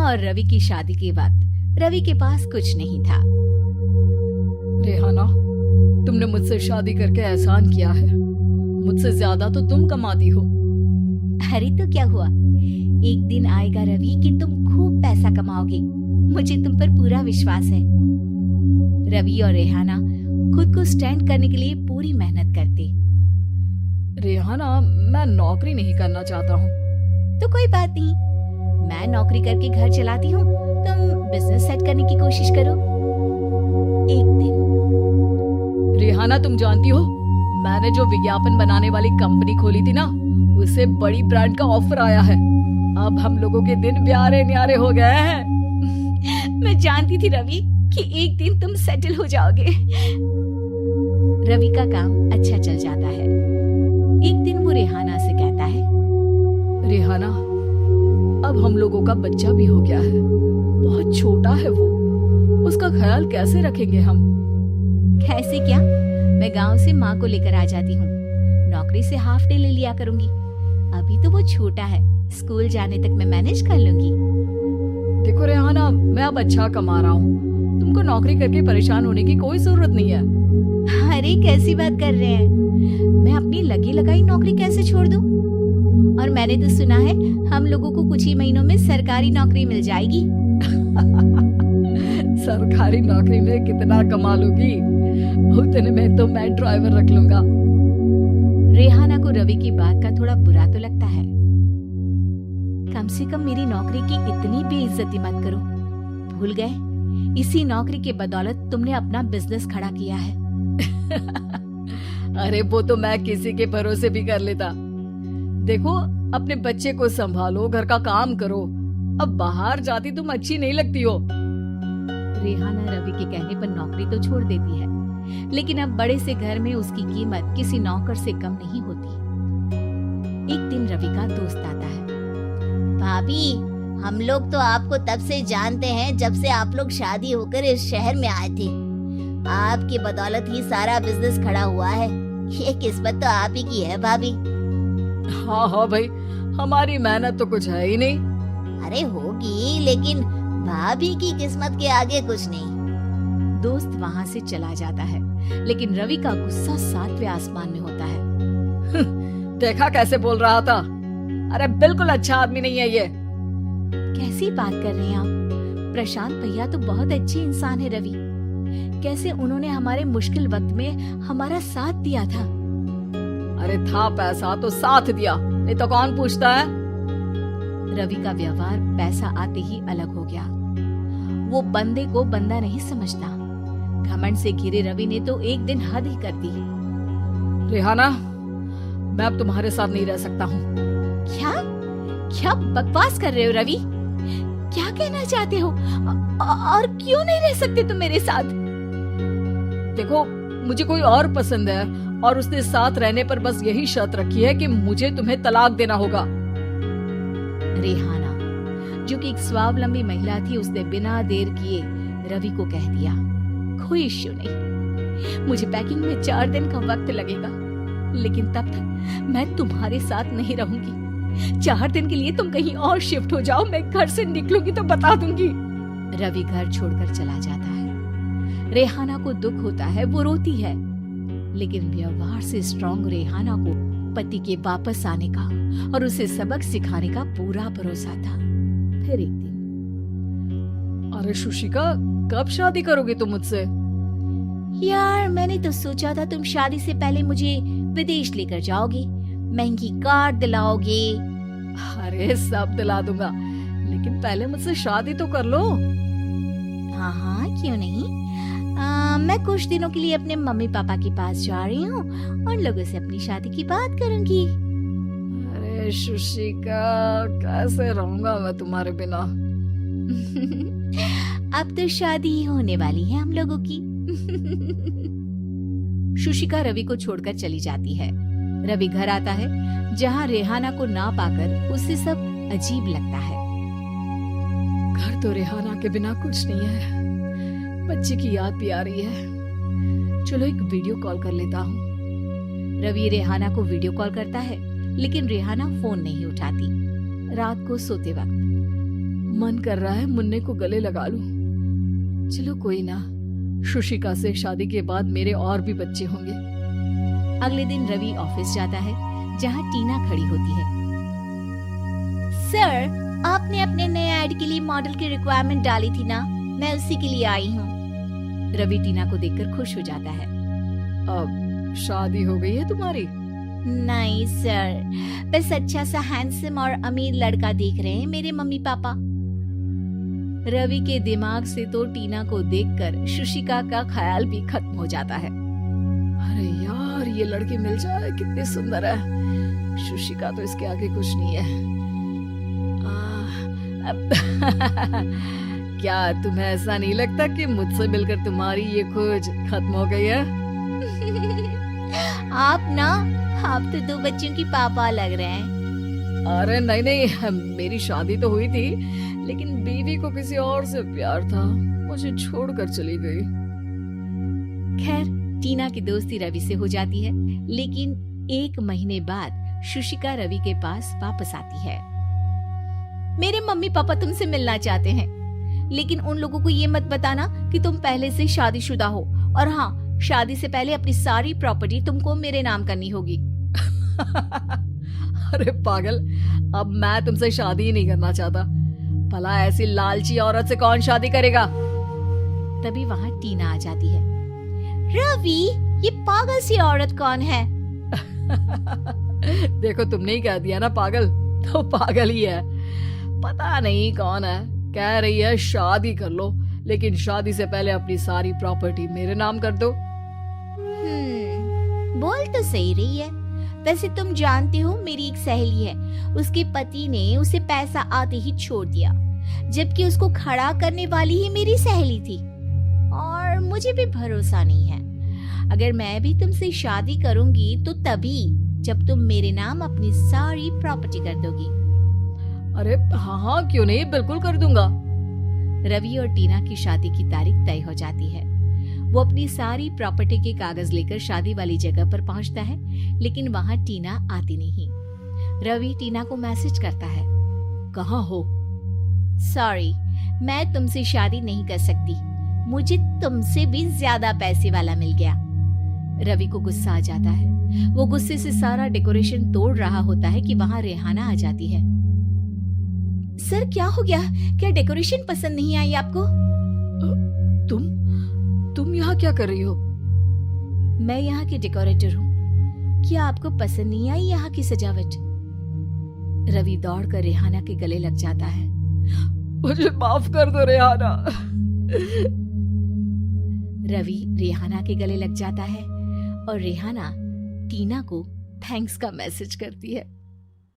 और रवि की शादी के बाद रवि के पास कुछ नहीं था। रेहाना, तुमने मुझसे शादी करके एहसान किया है। मुझसे ज्यादा तो तुम कमाती हो। अरे तो क्या हुआ, एक दिन आएगा रवि कि तुम खूब पैसा कमाओगे। मुझे तुम पर पूरा विश्वास है। रवि और रेहाना खुद को स्टैंड करने के लिए पूरी मेहनत करते। रेहाना, मैं नौकरी नहीं करना चाहता हूँ। तो कोई बात नहीं, मैं नौकरी करके घर चलाती हूँ, तुम बिजनेस सेट करने की कोशिश करो। एक दिन रेहाना, तुम जानती हो, मैंने जो विज्ञापन बनाने वाली कंपनी खोली थी ना, उसे बड़ी ब्रांड का ऑफर आया है। अब हम लोगों के दिन प्यारे न्यारे हो गए हैं। मैं जानती थी रवि कि एक दिन तुम सेटल हो जाओगे। रवि का काम अच्छा चल जाता है। एक दिन वो रेहाना से कहता है, रेहाना, अब हम लोगों का बच्चा भी हो गया है। बहुत छोटा है वो, उसका ख्याल कैसे रखेंगे हम? कैसे क्या, मैं गांव से माँ को लेकर आ जाती हूँ। नौकरी से हाफ डे ले लिया करूंगी। अभी तो वो छोटा है, स्कूल जाने तक मैं मैनेज कर लूंगी। देखो रेहाना, मैं अब अच्छा कमा रहा हूँ। तुमको नौकरी करके परेशान होने की कोई जरूरत नहीं है। अरे कैसी बात कर रहे हैं, मैं अपनी लगी लगाई नौकरी कैसे छोड़ दूं? और मैंने तो सुना है हम लोगों को कुछ ही महीनों में सरकारी नौकरी मिल जाएगी। सरकारी नौकरी में कितना कमा लोगी? उतने में तो मैं ड्राइवर रख लूंगा। रेहाना को रवि की बात का थोड़ा बुरा तो लगता है। कम से कम मेरी नौकरी की इतनी बेइज्जती मत करो। भूल गए, इसी नौकरी के बदौलत तुमने अपना बिजनेस खड़ा किया है। अरे वो तो मैं किसी के भरोसे भी कर लेता। देखो, अपने बच्चे को संभालो, घर का काम करो। अब बाहर जाती तुम अच्छी नहीं लगती हो। रेहाना रवि के कहने पर नौकरी तो छोड़ देती है, लेकिन अब बड़े से घर में उसकी कीमत किसी नौकर से कम नहीं होती। एक दिन रवि का दोस्त आता है। भाभी, हम लोग तो आपको तब से जानते हैं जब से आप लोग शादी होकर इस शहर में आए थे। आपकी बदौलत ही सारा बिजनेस खड़ा हुआ है। ये किस्मत तो आप ही की है भाभी। हाँ हाँ भाई, हमारी मेहनत तो कुछ है ही नहीं। अरे होगी, लेकिन भाभी की किस्मत के आगे कुछ नहीं। दोस्त वहाँ से चला जाता है, लेकिन रवि का गुस्सा 7वें आसमान में होता है। देखा कैसे बोल रहा था? अरे बिल्कुल अच्छा आदमी नहीं है ये। कैसी बात कर रहे हैं आप? प्रशांत भैया तो बहुत अच्छे इंसान है रवि। कैसे उन्होंने हमारे मुश्किल वक्त में हमारा साथ दिया था। अरे था पैसा तो साथ दिया, नहीं तो कौन पूछता है? रवि का व्यवहार पैसा आते ही अलग हो गया। वो बंदे को बंदा नहीं समझता। घमंड से घिरे रवि ने तो एक दिन हद ही कर दी। रेहाना, मैं अब तुम्हारे साथ नहीं रह सकता हूँ। क्या क्या बकवास कर रहे हो रवि? क्या कहना चाहते हो? और क्यों नहीं रह सकते तुम मेरे साथ? देखो, मुझे कोई और पसंद है और उसने साथ रहने पर बस यही शर्त रखी है कि मुझे तुम्हें तलाक देना होगा। रेहाना, जो कि एक स्वावलंबी महिला थी, उसने बिना देर किए रवि को कह दिया, कोई इश्यू नहीं, मुझे पैकिंग में 4 दिन का वक्त लगेगा, लेकिन तब तक मैं तुम्हारे साथ नहीं रहूंगी। 4 दिन के लिए तुम कहीं और शिफ्ट हो जाओ, मैं घर से निकलूंगी तो बता दूंगी। रवि घर छोड़कर चला जाता है। रेहाना को दुख होता है, वो रोती है, लेकिन व्यवहार से स्ट्रॉन्ग रेहाना को पति के वापस आने का और उसे सबक सिखाने का पूरा भरोसा था। फिर एक दिन, अरे शुशिका, कब शादी करोगे तुम मुझसे? यार, मैंने तो सोचा था तुम शादी से पहले मुझे विदेश लेकर जाओगे, महंगी कार दिलाओगे। अरे सब दिला दूंगा, लेकिन पहले मुझसे शादी तो कर लो। हाँ हाँ, क्यों नहीं। मैं कुछ दिनों के लिए अपने मम्मी पापा के पास जा रही हूँ और लोगों से अपनी शादी की बात करूंगी। अरे शुशिका, कैसे रहूंगा मैं तुम्हारे बिना? अब तो शादी ही होने वाली है हम लोगों की। शुशिका रवि को छोड़कर चली जाती है। रवि घर आता है, जहाँ रेहाना को ना पाकर उसे सब अजीब लगता है। घर तो रेहाना के बिना कुछ नहीं है, बच्चे की याद भी आ रही है। चलो एक वीडियो कॉल कर लेता हूँ। रवि रेहाना को वीडियो कॉल करता है, लेकिन रेहाना फोन नहीं उठाती। रात को सोते वक्त मन कर रहा है मुन्ने को गले लगा लूं। चलो कोई ना, शुशिका से शादी के बाद मेरे और भी बच्चे होंगे। अगले दिन रवि ऑफिस जाता है जहाँ टीना खड़ी होती है। सर, आपने अपने नए ऐड के लिए मॉडल की रिक्वायरमेंट डाली थी ना, मैं उसी के लिए आई हूँ। रवि टीना को देखकर खुश हो जाता है। अब शादी हो गई है तुम्हारी? नहीं सर, बस अच्छा सा हैंडसम और अमीर लड़का देख रहे हैं मेरे मम्मी पापा। रवि के दिमाग से तो टीना को देखकर शुशिका का ख्याल भी खत्म हो जाता है। अरे यार, ये लड़की मिल जाए, कितनी सुंदर है। शुशिका तो इसके आगे कुछ नहीं है। क्या तुम्हें ऐसा नहीं लगता कि मुझसे मिलकर तुम्हारी ये खोज खत्म हो गई है? आप तो 2 बच्चों की पापा लग रहे हैं। अरे नहीं नहीं, मेरी शादी तो हुई थी, लेकिन बीवी को किसी और से प्यार था, मुझे छोड़कर चली गई। खैर, टीना की दोस्ती रवि से हो जाती है, लेकिन 1 महीने बाद शुशिका रवि के पास वापस आती है। मेरे मम्मी पापा तुमसे मिलना चाहते हैं, लेकिन उन लोगों को ये मत बताना कि तुम पहले से शादीशुदा हो, और हाँ, शादी से पहले अपनी सारी प्रॉपर्टी तुमको मेरे नाम करनी होगी। अरे पागल, अब मैं तुमसे शादी ही नहीं करना चाहता। भला ऐसी लालची औरत से कौन शादी करेगा? तभी वहाँ टीना आ जाती है। रवि, ये पागल सी औरत कौन है? देखो, तुमने ही कह दिया ना पागल, तो पागल ही है। पता नहीं कौन है, कह रही है शादी कर लो, लेकिन शादी से पहले अपनी सारी प्रॉपर्टी मेरे नाम कर दो। बोल तो सही रही है। वैसे तुम जानते हो, मेरी एक सहेली है, उसके पति ने उसे पैसा आते ही छोड़ दिया, जबकि उसको खड़ा करने वाली ही मेरी सहेली थी। और मुझे भी भरोसा नहीं है, अगर मैं भी तुमसे शादी करूंगी तो तभी जब तुम मेरे नाम अपनी सारी प्रॉपर्टी कर दोगी। अरे हाँ हाँ, क्यों नहीं, बिल्कुल कर दूंगा। रवि और टीना की शादी की तारीख तय हो जाती है। वो अपनी सारी प्रॉपर्टी के कागज लेकर शादी वाली जगह पर पहुंचता है, लेकिन वहां टीना आती नहीं। रवि टीना को मैसेज करता है, कहाँ हो? सॉरी, मैं तुमसे शादी नहीं कर सकती, मुझे तुमसे भी ज्यादा पैसे वाला मिल गया। रवि को गुस्सा आ जाता है। वो गुस्से से सारा डेकोरेशन तोड़ रहा होता है कि वहां रेहाना आ जाती है। सर, क्या हो गया? क्या डेकोरेशन पसंद नहीं आई आपको? तुम यहाँ क्या कर रही हो? मैं यहाँ की डेकोरेटर हूँ। क्या आपको पसंद नहीं आई यहाँ की सजावट? रवि दौड़कर रेहाना के गले लग जाता है। मुझे माफ कर दो रेहाना। रवि रेहाना के गले लग जाता है और रेहाना टीना को थैंक्स का मैसेज करती है।